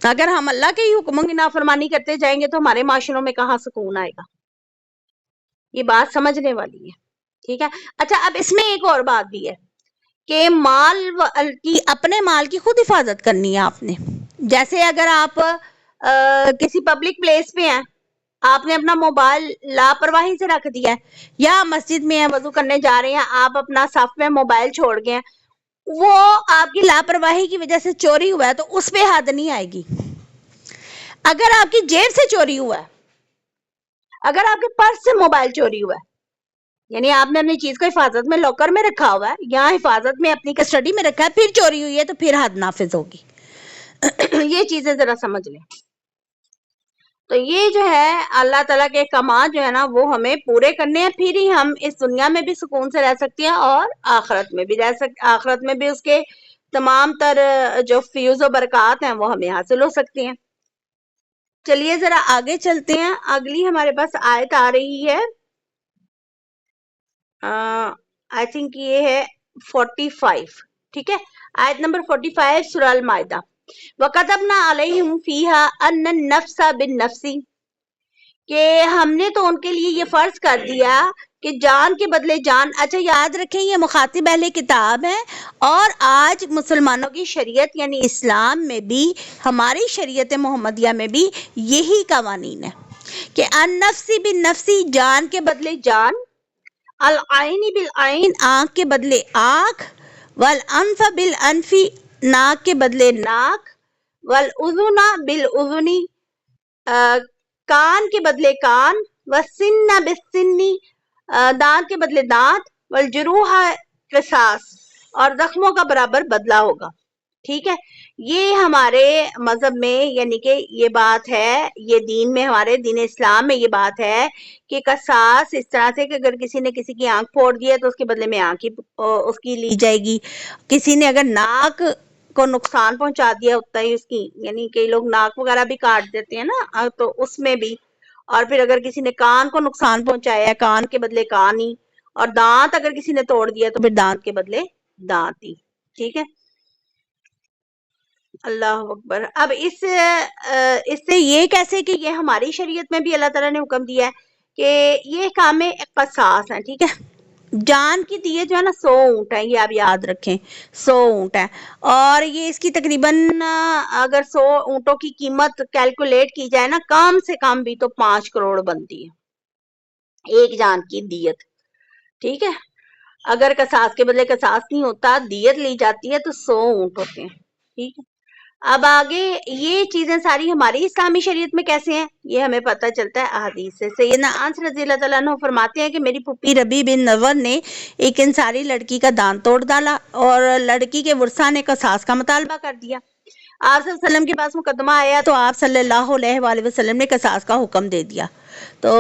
اگر ہم اللہ کے ہی حکموں کی نافرمانی کرتے جائیں گے تو ہمارے معاشروں میں کہاں سکون آئے گا؟ یہ بات سمجھنے والی ہے، ٹھیک ہے۔ اچھا، اب اس میں ایک اور بات بھی ہے کہ اپنے مال کی خود حفاظت کرنی ہے آپ نے۔ جیسے اگر آپ کسی پبلک پلیس پہ ہیں آپ نے اپنا موبائل لاپرواہی سے رکھ دیا ہے، یا مسجد میں وضو کرنے جا رہے ہیں، آپ اپنا صف میں موبائل چھوڑ گئے ہیں، وہ آپ کی لاپرواہی کی وجہ سے چوری ہوا ہے تو اس پہ حد نہیں آئے گی۔ اگر آپ کی جیب سے چوری ہوا ہے، اگر آپ کے پرس سے موبائل چوری ہوا ہے، یعنی آپ نے اپنی چیز کو حفاظت میں لاکر میں رکھا ہوا ہے یا حفاظت میں اپنی کسٹڈی میں رکھا ہے، پھر چوری ہوئی ہے تو پھر حد نافذ ہوگی۔ یہ چیزیں ذرا سمجھ لیں۔ تو یہ جو ہے اللہ تعالیٰ کے احکامات جو ہے نا وہ ہمیں پورے کرنے ہیں، پھر ہی ہم اس دنیا میں بھی سکون سے رہ سکتے ہیں اور آخرت میں بھی آخرت میں بھی اس کے تمام تر جو فیوز و برکات ہیں وہ ہمیں حاصل ہو سکتی ہیں۔ چلیے ذرا آگے چلتے ہیں، اگلی ہمارے پاس آیت آ رہی ہے، آئی تھنک یہ ہے 45، ٹھیک ہے، آیت نمبر 45 سورہ المائدہ۔ وَكَتَبْنَا عَلَيْهِمْ فِيهَا أَنَّ النَّفْسَ بِالنَّفْسِ، کہ ہم نے تو ان کے لیے یہ فرض کر دیا کہ جان کے بدلے جان۔ اچھا یاد رکھیں یہ مخاطب اہل کتاب ہے، اور آج مسلمانوں کی شریعت یعنی اسلام میں بھی، ہماری شریعت محمدیہ میں بھی یہی قوانین ہے کہ النفسی بالنفسی، جان کے بدلے جان، العین بالعین، آنکھ کے بدلے آنکھ، والانف بالانف، ناک کے بدلے ناک، والاذن بالاذن، کان کے بدلے کان، والسن بالسن، دانت کے بدلے دانت، والجروح قصاص، اور زخموں کا برابر بدلہ ہوگا، ٹھیک ہے۔ یہ ہمارے مذہب میں یعنی کہ یہ بات ہے، یہ دین میں، ہمارے دین اسلام میں یہ بات ہے کہ قصاص اس طرح سے کہ اگر کسی نے کسی کی آنکھ پھوڑ دی ہے تو اس کے بدلے میں آنکھ ہی اس کی لی جائے گی۔ کسی نے اگر ناک کو نقصان پہنچا دیا اتنا ہی اس کی، یعنی کئی لوگ ناک وغیرہ بھی کاٹ دیتے ہیں نا، تو اس میں بھی، اور پھر اگر کسی نے کان کو نقصان پہنچایا ہے، کان کے بدلے کان ہی، اور دانت اگر کسی نے توڑ دیا تو پھر دانت کے بدلے دانت ہی، ٹھیک ہے۔ اللہ اکبر۔ اب اس سے یہ کیسے کہ یہ ہماری شریعت میں بھی اللہ تعالیٰ نے حکم دیا ہے کہ یہ کام قصاص ہیں، ٹھیک ہے۔ جان کی دیت جو ہے نا 100 اونٹ ہے، یہ آپ یاد رکھیں، 100 اونٹ ہے، اور یہ اس کی تقریباً اگر 100 اونٹوں کی قیمت کیلکولیٹ کی جائے نا، کم سے کم بھی تو 5 کروڑ بنتی ہے ایک جان کی دیت، ٹھیک ہے۔ اگر قصاص کے بدلے قصاص نہیں ہوتا، دیت لی جاتی ہے تو 100 اونٹ ہوتے ہیں، ٹھیک ہے۔ اب آگے یہ چیزیں ساری ہماری اسلامی شریعت میں کیسے ہیں یہ ہمیں پتہ چلتا ہے احادیث سے۔ سیدنا انس رضی اللہ تعالیٰ عنہ فرماتے ہیں کہ میری پھپھی ربیع بن نور نے ایک انصاری لڑکی کا دانت توڑ ڈالا اور لڑکی کے ورثاء نے قصاص کا مطالبہ کر دیا۔ آپ صلی اللہ علیہ وسلم کے پاس مقدمہ آیا تو آپ صلی اللہ علیہ وآلہ وسلم نے قصاص کا حکم دے دیا۔ تو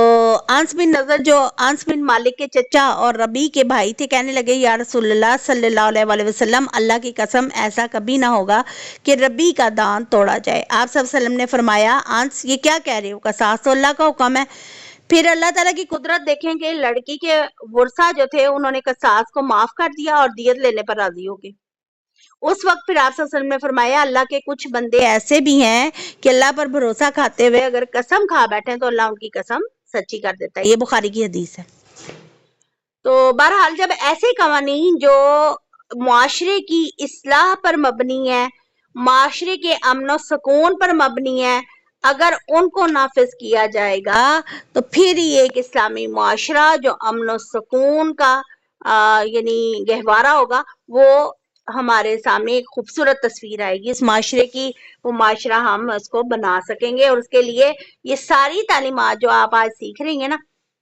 انس بن نظر جو انس بن مالک کے چچا اور ربیع کے بھائی تھے کہنے لگے یا رسول اللہ صلی اللہ علیہ وآلہ وسلم، اللہ کی قسم ایسا کبھی نہ ہوگا کہ ربیع کا دانت توڑا جائے۔ آپ صلی اللہ علیہ وسلم نے فرمایا انس یہ کیا کہہ رہے ہو، قصاص تو اللہ کا حکم ہے۔ پھر اللہ تعالیٰ کی قدرت دیکھیں کہ لڑکی کے ورثاء جو تھے انہوں نے قصاص کو معاف کر دیا اور دیت لینے پر راضی ہو گئے۔ اس وقت پھر آپ صلی اللہ علیہ وسلم نے فرمایا اللہ کے کچھ بندے ایسے بھی ہیں کہ اللہ پر بھروسہ کھاتے ہوئے اگر قسم کھا بیٹھے تو اللہ ان کی قسم سچی کر دیتا ہے۔ یہ بخاری کی حدیث ہے۔ تو بہرحال جب ایسے قوانین جو معاشرے کی اصلاح پر مبنی ہے، معاشرے کے امن و سکون پر مبنی ہے، اگر ان کو نافذ کیا جائے گا تو پھر یہ ایک اسلامی معاشرہ جو امن و سکون کا یعنی گہوارہ ہوگا، وہ ہمارے سامنے ایک خوبصورت تصویر آئے گی اس معاشرے کی، وہ معاشرہ ہم اس کو بنا سکیں گے۔ اور اس کے لیے یہ ساری تعلیمات جو آپ آج سیکھ رہی ہیں نا،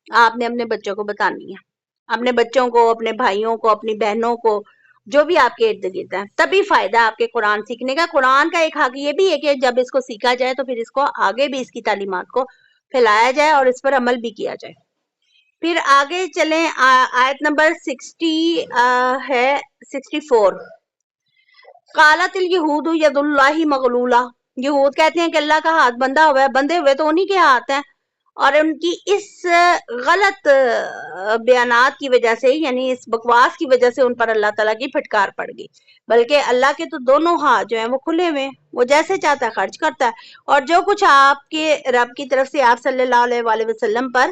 آپ نے اپنے بچوں کو بتانی ہے، اپنے بچوں کو، اپنے بھائیوں کو، اپنی بہنوں کو، جو بھی آپ کے ارد گرد ہیں، تبھی فائدہ آپ کے قرآن سیکھنے کا۔ قرآن کا ایک حق یہ بھی ہے کہ جب اس کو سیکھا جائے تو پھر اس کو آگے بھی اس کی تعلیمات کو پھیلایا جائے اور اس پر عمل بھی کیا جائے۔ پھر آگے چلیں، آیت نمبر 60 ہے 64۔ قالت الیہود ید اللہ مغلولہ، یہود کہتے ہیں کہ اللہ کا ہاتھ بندھا ہوا ہے، بندھے ہوئے تو انہی کے ہاتھ ہیں، اور ان کی اس غلط بیانات کی وجہ سے یعنی اس بکواس کی وجہ سے ان پر اللہ تعالیٰ کی پھٹکار پڑ گئی۔ بلکہ اللہ کے تو دونوں ہاتھ جو ہیں وہ کھلے ہوئے ہیں، وہ جیسے چاہتا ہے خرچ کرتا ہے، اور جو کچھ آپ کے رب کی طرف سے آپ صلی اللہ علیہ وآلہ وسلم پر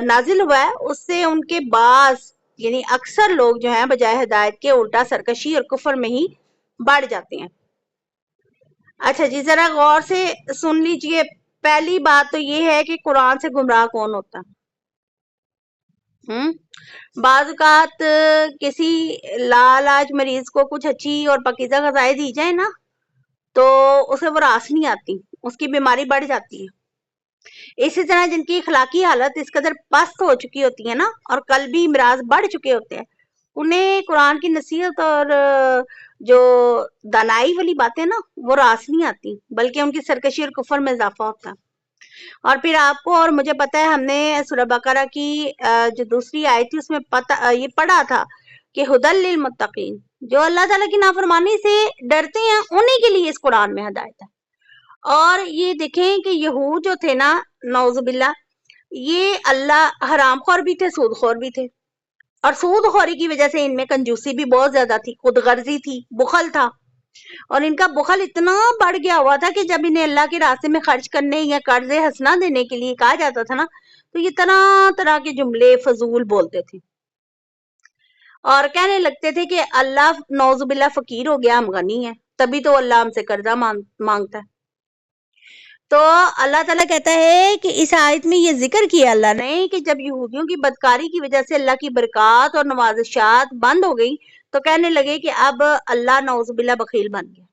نازل ہوا ہے اس سے ان کے بعض یعنی اکثر لوگ جو ہیں بجائے ہدایت کے الٹا سرکشی اور کفر میں ہی بڑھ جاتے ہیں۔ اچھا جی ذرا غور سے سن لیجئے، پہلی بات تو یہ ہے کہ قرآن سے گمراہ کون ہوتا ہے؟ بعض اوقات کسی لاعلاج مریض کو کچھ اچھی اور پاکیزہ غذائیں دی جائیں نا تو اسے وہ راس نہیں آتی، اس کی بیماری بڑھ جاتی ہے۔ اسی طرح جن کی اخلاقی حالت اس قدر پست ہو چکی ہوتی ہے نا اور قلبی امراض بڑھ چکے ہوتے ہیں، انہیں قرآن کی نصیحت اور جو دانائی والی باتیں نا وہ راس نہیں آتی، بلکہ ان کی سرکشی اور کفر میں اضافہ ہوتا ہے۔ اور پھر آپ کو اور مجھے پتا ہے، ہم نے سورہ بقرہ کی جو دوسری آیت تھی اس میں یہ پڑھا تھا کہ ہدی للمتقین، جو اللہ تعالیٰ کی نافرمانی سے ڈرتے ہیں انہیں کے لیے اس قرآن میں ہدایت ہے۔ اور یہ دیکھیں کہ یہود جو تھے نا، نعوذ باللہ، یہ اللہ حرام خور بھی تھے، سود خور بھی تھے، اور سود خوری کی وجہ سے ان میں کنجوسی بھی بہت زیادہ تھی، خود غرضی تھی، بخل تھا، اور ان کا بخل اتنا بڑھ گیا ہوا تھا کہ جب انہیں اللہ کے راستے میں خرچ کرنے یا قرض حسنہ دینے کے لیے کہا جاتا تھا نا تو یہ طرح طرح کے جملے فضول بولتے تھے اور کہنے لگتے تھے کہ اللہ نعوذ باللہ فقیر ہو گیا، ہم غنی ہیں، تبھی تو اللہ ہم سے قرضہ مانگتا ہے۔ تو اللہ تعالیٰ کہتا ہے کہ اس آیت میں یہ ذکر کیا اللہ نے کہ جب یہودیوں کی بدکاری کی وجہ سے اللہ کی برکات اور نوازشات بند ہو گئی تو کہنے لگے کہ اب اللہ نعوذ باللہ بخیل بن گیا۔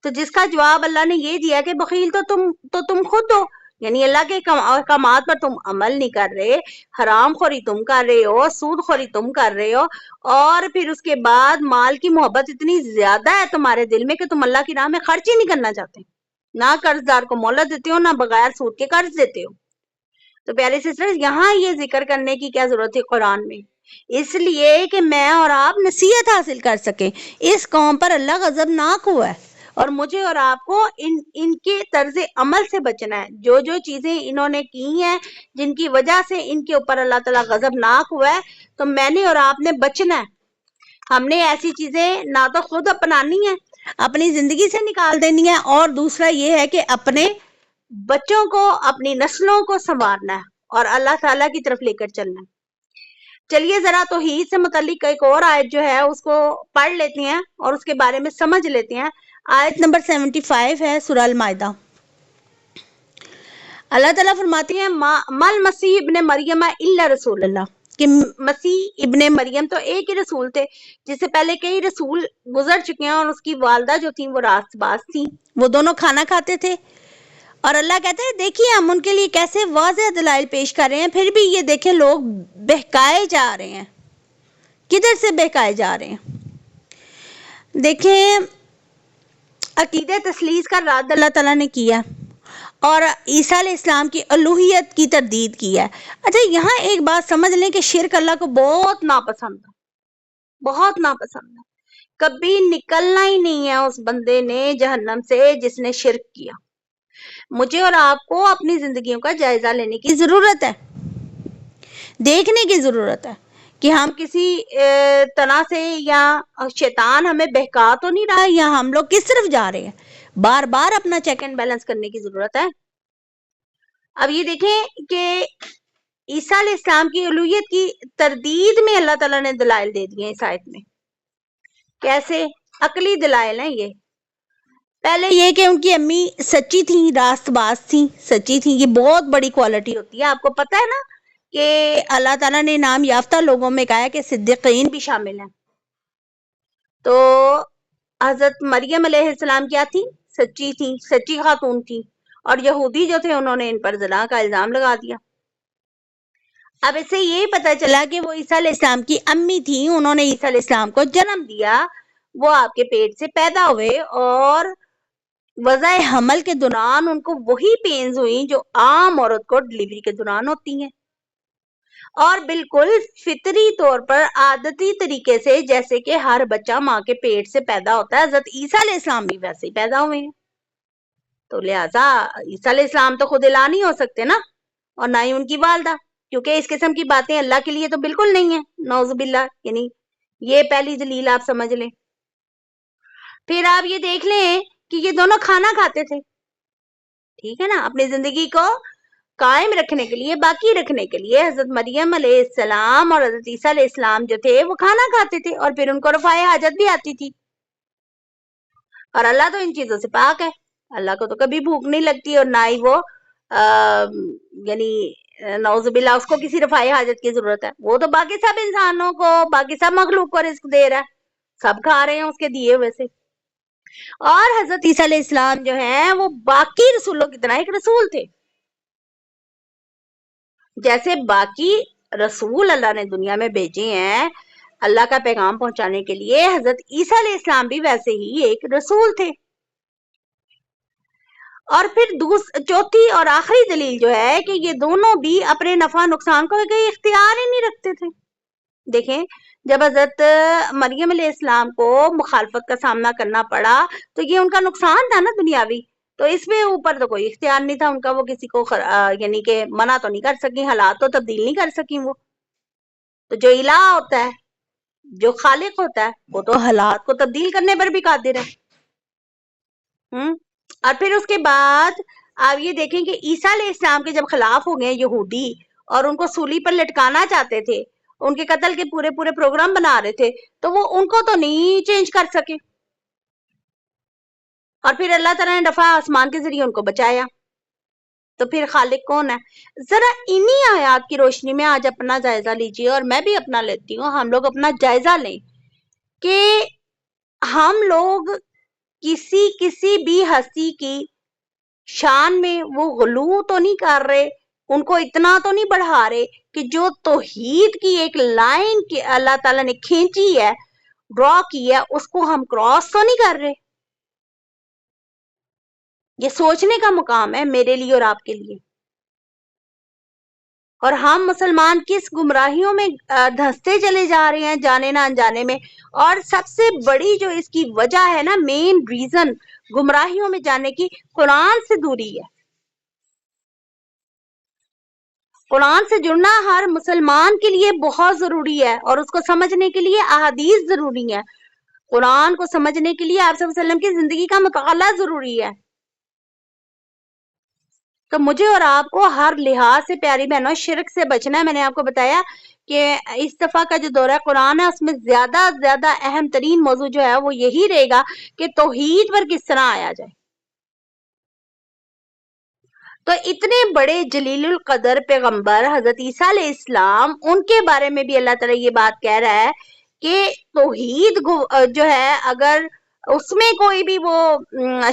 تو جس کا جواب اللہ نے یہ دیا کہ بخیل تو تم خود ہو، یعنی اللہ کے احکامات پر تم عمل نہیں کر رہے، حرام خوری تم کر رہے ہو، سود خوری تم کر رہے ہو، اور پھر اس کے بعد مال کی محبت اتنی زیادہ ہے تمہارے دل میں کہ تم اللہ کی راہ میں خرچ ہی نہیں کرنا چاہتے، نہ قرض دار کو مہلت دیتے ہو، نہ بغیر سود کے قرض دیتے ہو۔ تو پیارے سسٹر، یہاں یہ ذکر کرنے کی کیا ضرورت ہے قرآن میں؟ اس لیے کہ میں اور آپ نصیحت حاصل کر سکیں۔ اس قوم پر اللہ غضبناک ہوا ہے اور مجھے اور آپ کو ان کے طرز عمل سے بچنا ہے۔ جو جو چیزیں انہوں نے کی ہیں جن کی وجہ سے ان کے اوپر اللہ تعالیٰ غضبناک ہوا ہے، تو میں نے اور آپ نے بچنا ہے۔ ہم نے ایسی چیزیں نہ تو خود اپنانی ہے، اپنی زندگی سے نکال دینی ہے، اور دوسرا یہ ہے کہ اپنے بچوں کو، اپنی نسلوں کو سنوارنا ہے اور اللہ تعالیٰ کی طرف لے کر چلنا ہے۔ چلیے ذرا توحید سے متعلق ایک اور آیت جو ہے اس کو پڑھ لیتے ہیں اور اس کے بارے میں سمجھ لیتے ہیں۔ آیت نمبر 75 ہے سورہ المائدہ۔ اللہ تعالیٰ فرماتے ہیں مل مسیح ابن مریم الا رسول اللہ، کہ مسیح ابن مریم تو ایک ہی رسول تھے، جس سے پہلے کئی رسول گزر چکے ہیں، اور اس کی والدہ جو تھیں وہ راست باز تھیں، وہ دونوں کھانا کھاتے تھے۔ اور اللہ کہتے ہیں دیکھیے ہم ان کے لیے کیسے واضح دلائل پیش کر رہے ہیں، پھر بھی یہ دیکھیں لوگ بہکائے جا رہے ہیں۔ کدھر سے بہکائے جا رہے ہیں؟ دیکھیں عقیدہ تثلیث کا رد اللہ تعالیٰ نے کیا اور عیسیٰ علیہ السلام کی الوہیت کی تردید کی ہے۔ اچھا یہاں ایک بات سمجھ لیں کہ شرک اللہ کو بہت ناپسند ہے، بہت ناپسند ہے۔ کبھی نکلنا ہی نہیں ہے اس بندے نے جہنم سے جس نے شرک کیا۔ مجھے اور آپ کو اپنی زندگیوں کا جائزہ لینے کی ضرورت ہے، دیکھنے کی ضرورت ہے کہ ہم کسی طرح سے یا شیطان ہمیں بہکا تو نہیں رہا، یا ہم لوگ کس طرف جا رہے ہیں۔ بار بار اپنا چیک اینڈ بیلنس کرنے کی ضرورت ہے۔ اب یہ دیکھیں کہ عیسیٰ علیہ السلام کی الوہیت کی تردید میں اللہ تعالیٰ نے دلائل دے دیے اس آیت میں۔ کیسے؟ عقلی دلائل ہیں یہ۔ پہلے یہ کہ ان کی امی سچی تھیں، راست باز تھیں، سچی تھیں، یہ بہت بڑی کوالٹی ہوتی ہے۔ آپ کو پتہ ہے نا کہ اللہ تعالیٰ نے نام یافتہ لوگوں میں کہا ہے کہ صدیقین بھی شامل ہیں۔ تو حضرت مریم علیہ السلام کیا تھی؟ سچی تھی، سچی خاتون تھی، اور یہودی جو تھے انہوں نے ان پر زنا کا الزام لگا دیا۔ اب اس سے یہ پتہ چلا کہ وہ عیسیٰ علیہ السلام کی امی تھیں، انہوں نے عیسیٰ علیہ السلام کو جنم دیا، وہ آپ کے پیٹ سے پیدا ہوئے، اور وضع حمل کے دوران ان کو وہی پینز ہوئی جو عام عورت کو ڈلیوری کے دوران ہوتی ہیں، اور بالکل فطری طور پر عادتی طریقے سے جیسے کہ ہر بچہ ماں کے پیٹ سے پیدا ہوتا ہے، حضرت عیسیٰ علیہ السلام بھی ویسے ہی پیدا ہوئے ہیں۔ تو لہٰذا عیسیٰ علیہ السلام تو خود اعلان نہیں ہو سکتے نا، اور نہ ہی ان کی والدہ، کیونکہ اس قسم کی باتیں اللہ کے لیے تو بالکل نہیں ہیں، نعوذ باللہ۔ یعنی یہ پہلی دلیل آپ سمجھ لیں۔ پھر آپ یہ دیکھ لیں کہ یہ دونوں کھانا کھاتے تھے، ٹھیک ہے نا، اپنی زندگی کو قائم رکھنے کے لیے، باقی رکھنے کے لیے حضرت مریم علیہ السلام اور حضرت عیسیٰ علیہ السلام جو تھے وہ کھانا کھاتے تھے، اور پھر ان کو رفع حاجت بھی آتی تھی، اور اللہ تو ان چیزوں سے پاک ہے۔ اللہ کو تو کبھی بھوک نہیں لگتی اور نہ ہی وہ یعنی نعوذ باللہ اس کو کسی رفاعی حاجت کی ضرورت ہے. وہ تو باقی سب انسانوں کو باقی سب مخلوق کو رزق دے رہا ہے, سب کھا رہے ہیں اس کے دیے ہوئے سے. اور حضرت عیسیٰ علیہ السلام جو ہیں وہ باقی رسولوں کی طرح ایک رسول تھے. جیسے باقی رسول اللہ نے دنیا میں بھیجے ہیں اللہ کا پیغام پہنچانے کے لیے, حضرت عیسیٰ علیہ السلام بھی ویسے ہی ایک رسول تھے. اور پھر چوتھی اور آخری دلیل جو ہے کہ یہ دونوں بھی اپنے نفع نقصان کو کوئی اختیار ہی نہیں رکھتے تھے. دیکھیں جب حضرت مریم علیہ السلام کو مخالفت کا سامنا کرنا پڑا تو یہ ان کا نقصان تھا نا دنیاوی, تو اس میں اوپر تو کوئی اختیار نہیں تھا ان کا, وہ کسی کو یعنی کہ منع تو نہیں کر سکی, حالات تو تبدیل نہیں کر سکی. وہ تو جو الہ ہوتا ہے, جو خالق ہوتا ہے, وہ تو حالات کو تبدیل کرنے پر بھی قادر ہے. اور پھر اس کے بعد آپ یہ دیکھیں کہ عیسیٰ علیہ السلام کے جب خلاف ہو گئے یہودی اور ان کو سولی پر لٹکانا چاہتے تھے, ان کے قتل کے پورے پروگرام بنا رہے تھے, تو وہ ان کو تو نہیں چینج کر سکے. اور پھر اللہ تعالیٰ نے دفعہ آسمان کے ذریعے ان کو بچایا. تو پھر خالق کون ہے؟ ذرا انہی آیات کی روشنی میں آج اپنا جائزہ لیجئے, اور میں بھی اپنا لیتی ہوں. ہم لوگ اپنا جائزہ لیں کہ ہم لوگ کسی بھی ہستی کی شان میں وہ غلو تو نہیں کر رہے, ان کو اتنا تو نہیں بڑھا رہے کہ جو توحید کی ایک لائن کی اللہ تعالیٰ نے کھینچی ہے, ڈرا کی ہے, اس کو ہم کراس تو نہیں کر رہے. یہ سوچنے کا مقام ہے میرے لیے اور آپ کے لیے. اور ہم مسلمان کس گمراہیوں میں دھنستے چلے جا رہے ہیں جانے نہ انجانے میں. اور سب سے بڑی جو اس کی وجہ ہے نا, مین ریزن گمراہیوں میں جانے کی, قرآن سے دوری ہے. قرآن سے جڑنا ہر مسلمان کے لیے بہت ضروری ہے, اور اس کو سمجھنے کے لیے احادیث ضروری ہے. قرآن کو سمجھنے کے لیے آپ صلی اللہ علیہ وسلم کی زندگی کا مطالعہ ضروری ہے. تو مجھے اور آپ کو ہر لحاظ سے پیاری بہنوں شرک سے بچنا ہے. میں نے آپ کو بتایا کہ اس دفعہ کا جو دورہ قرآن ہے اس میں زیادہ اہم ترین موضوع جو ہے وہ یہی رہے گا کہ توحید پر کس طرح آیا جائے. تو اتنے بڑے جلیل القدر پیغمبر حضرت عیسیٰ علیہ السلام, ان کے بارے میں بھی اللہ تعالیٰ یہ بات کہہ رہا ہے کہ توحید جو ہے اگر اس میں کوئی بھی وہ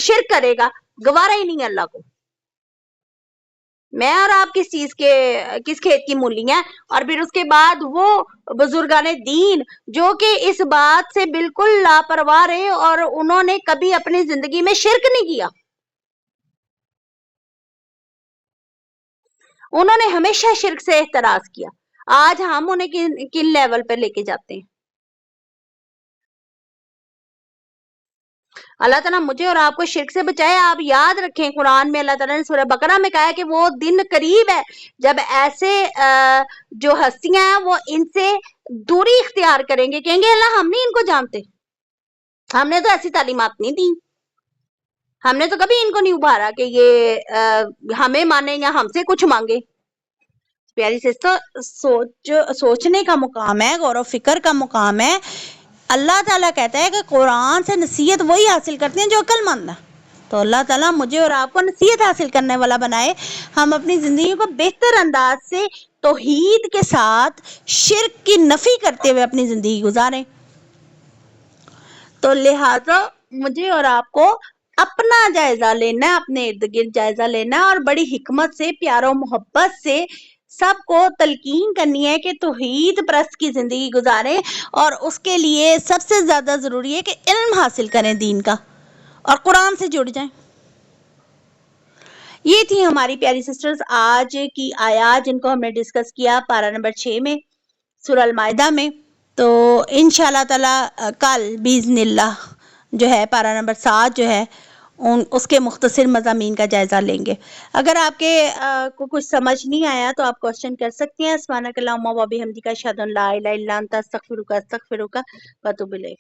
شرک کرے گا, گوارا ہی نہیں ہے اللہ کو. میں اور آپ کس کھیت کی مولی ہیں. اور پھر اس کے بعد وہ بزرگان دین جو کہ اس بات سے بالکل لاپرواہ رہے اور انہوں نے کبھی اپنی زندگی میں شرک نہیں کیا. انہوں نے ہمیشہ شرک سے احتراز کیا. آج ہم انہیں کن لیول پہ لے کے جاتے ہیں. اللہ تعالیٰ مجھے اور آپ کو شرک سے بچائے. آپ یاد رکھیں قرآن میں اللہ تعالیٰ نے سورہ بقرہ میں کہا ہے کہ وہ دن قریب ہے جب ایسے جو ہستیاں ہیں وہ ان سے دوری اختیار کریں گے, کہیں گے اللہ ہم نہیں ان کو جانتے, ہم نے تو ایسی تعلیمات نہیں دی, ہم نے تو کبھی ان کو نہیں ابھارا کہ یہ ہمیں مانے یا ہم سے کچھ مانگے. پیاری سسٹر, سوچنے کا مقام ہے, غور و فکر کا مقام ہے. اللہ تعالیٰ کہتا ہے کہ قرآن سے نصیحت وہی حاصل کرتے ہیں جو عقل مند ہے. تو اللہ تعالیٰ مجھے اور آپ کو نصیحت حاصل کرنے والا بنائے, ہم اپنی زندگی کو بہتر انداز سے توحید کے ساتھ شرک کی نفی کرتے ہوئے اپنی زندگی گزاریں. تو لہٰذا مجھے اور آپ کو اپنا جائزہ لینا, اپنے ارد گرد جائزہ لینا, اور بڑی حکمت سے پیار و محبت سے سب کو تلقین کرنی ہے کہ توحید پرست کی زندگی گزاریں. اور اس کے لیے سب سے زیادہ ضروری ہے کہ علم حاصل کریں دین کا, اور قرآن سے جڑ جائیں. یہ تھی ہماری پیاری سسٹرز آج کی آیات جن کو ہم نے ڈسکس کیا پارہ نمبر 6 میں سورہ المائدہ میں. تو انشاءاللہ تعالی کل باذن اللہ جو ہے پارہ نمبر 7 جو ہے اس کے مختصر مضامین کا جائزہ لیں گے. اگر آپ کے کو کچھ سمجھ نہیں آیا تو آپ کوشچن کر سکتے ہیں. سبحانک اللہم و بحمدک اشہد ان لا الہ الا انت استغفرک و اتوب الیک.